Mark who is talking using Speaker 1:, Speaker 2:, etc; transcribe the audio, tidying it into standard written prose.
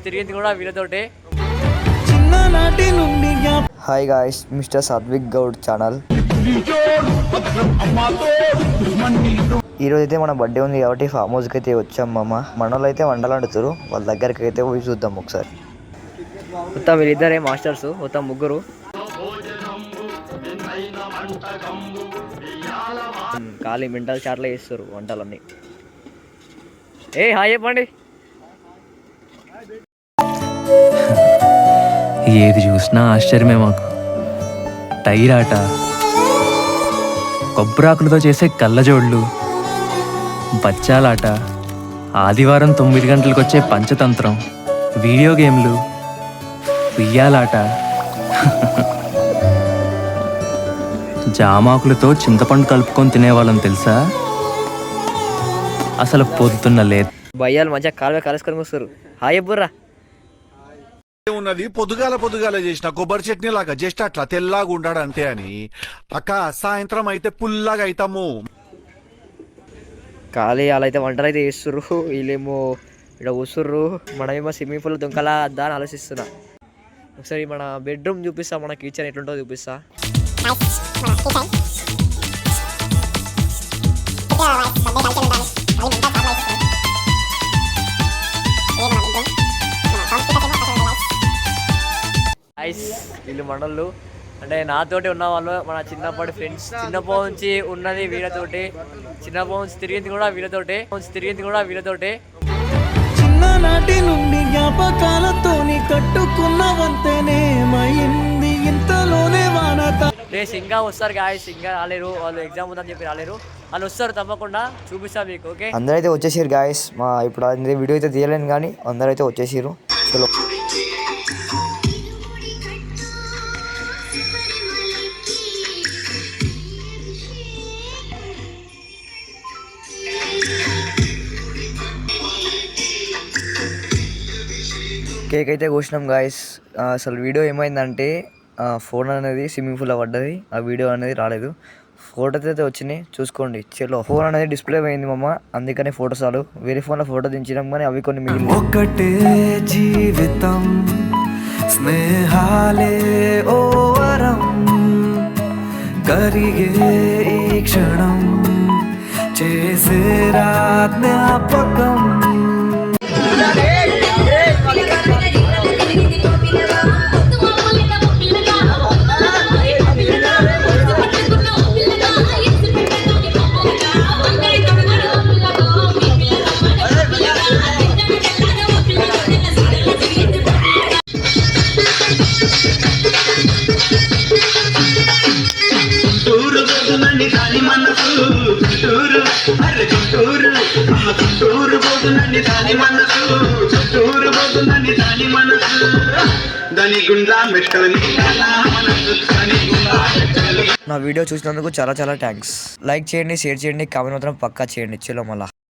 Speaker 1: తిరిగింది కూడా వీళ్ళతోటే.
Speaker 2: Hi guys, mister Sathvik Goud channel. ఈరోజు అయితే మన బర్త్డే ఉంది కాబట్టి ఫామ్ హౌస్కి అయితే వచ్చాం మామ. మనోళ్ళు అయితే వండలాడుతారు, వాళ్ళ దగ్గరికి అయితే పోయి చూద్దాం ఒకసారి.
Speaker 1: మొత్తం వీళ్ళిద్దరే మాస్టర్స్, మొత్తం ముగ్గురు. ఖాళీ మెంటల్ చాట్లే చేస్తారు వంటలన్నీ. హాయ్ చెప్పండి.
Speaker 3: ఏది చూసినా ఆశ్చర్యమే మాకు. టైర్ ఆట, కొబ్బరాకులతో చేసే కళ్ళజోళ్ళు, బచ్చాలాట, ఆదివారం 9 గంటలకు వచ్చే పంచతంత్రం, వీడియో గేమ్లు, ఉయ్యాలాట, జామాకులతో చింతపండు కలుపుకొని తినేవాళ్ళం తెలుసా. అసలు పొద్దున్న లేదు.
Speaker 1: భయ్యాలు మంచిగా కాలువ కలుసుకొని వస్తారు. హాయ్ బుర్రా.
Speaker 4: ఉన్నది పొద్దుగాల చేసిన కొబ్బరి చట్నీ లాగా జస్ట్ అట్లా తెల్లాగా ఉండాడు అంతే అని. అక్క సాయంత్రం అయితే పుల్లాగా అవుతాము.
Speaker 1: ఖాళీ వాళ్ళైతే వంటలు అయితే చేస్తుర్రు, వీళ్ళేమో ఇక్కడ కూర్చుర్రు. మనమేమో స్విమ్మింగ్ పూల్ దుంకలా అద్దా అని ఆలోచిస్తున్నా. ఒకసారి మన బెడ్రూమ్ చూపిస్తా, మన కిచెన్ ఎట్లుంటో చూపిస్తా. వీళ్ళు మనోళ్ళు అంటే నాతోటి ఉన్న వాళ్ళు, మన చిన్నప్పటి ఫ్రెండ్స్. చిన్నప్పటి నుంచి ఉన్నది వీళ్ళతోటి, చిన్నప్పటి నుంచి తిరిగింది కూడా వీళ్ళతోటే.
Speaker 5: చిన్ననాటి నుండి జ్ఞాపకాలతోని కట్టుకున్న వంతెనే మైంది ఇంతలోనే వానత.
Speaker 1: ఇంకా వస్తారు గాయస్, ఇంకా రాలేరు వాళ్ళు, ఎగ్జామ్ ఉందని చెప్పి రాలేరు. వాళ్ళు వస్తారు తప్పకుండా, చూపిస్తా మీకు. ఓకే,
Speaker 2: అందరైతే వచ్చేసారు గాయస్. మా ఇప్పుడు వీడియో అయితే తీయలేను కానీ అందరైతే వచ్చేసారు. చలో కేక్ అయితే కోసినాం గాయస్. అసలు వీడియో ఏమైందంటే ఫోన్ అనేది స్విమ్మింగ్ పూల్లో పడ్డది, ఆ వీడియో అనేది రాలేదు. ఫోటోస్ అయితే వచ్చినాయి, చూసుకోండి. చలో, ఫోన్ అనేది డిస్ప్లే అయింది మామ, అందుకని ఫోటోస్ రాదు. వేరే ఫోన్లో ఫోటో దించినాం కానీ అవి కొన్ని మిగిలిన.
Speaker 5: ఒకటే జీవితం స్నేహాలే ఓ వరం, కరిగే ఈ క్షణం చేసే జ్ఞాపకం.
Speaker 2: నా వీడియో చూసినందుకు చాలా థ్యాంక్స్. లైక్ చేయండి, షేర్ చేయండి, కామెంట్ మాత్రం పక్కా చేయండి. చలో మళ్ళా.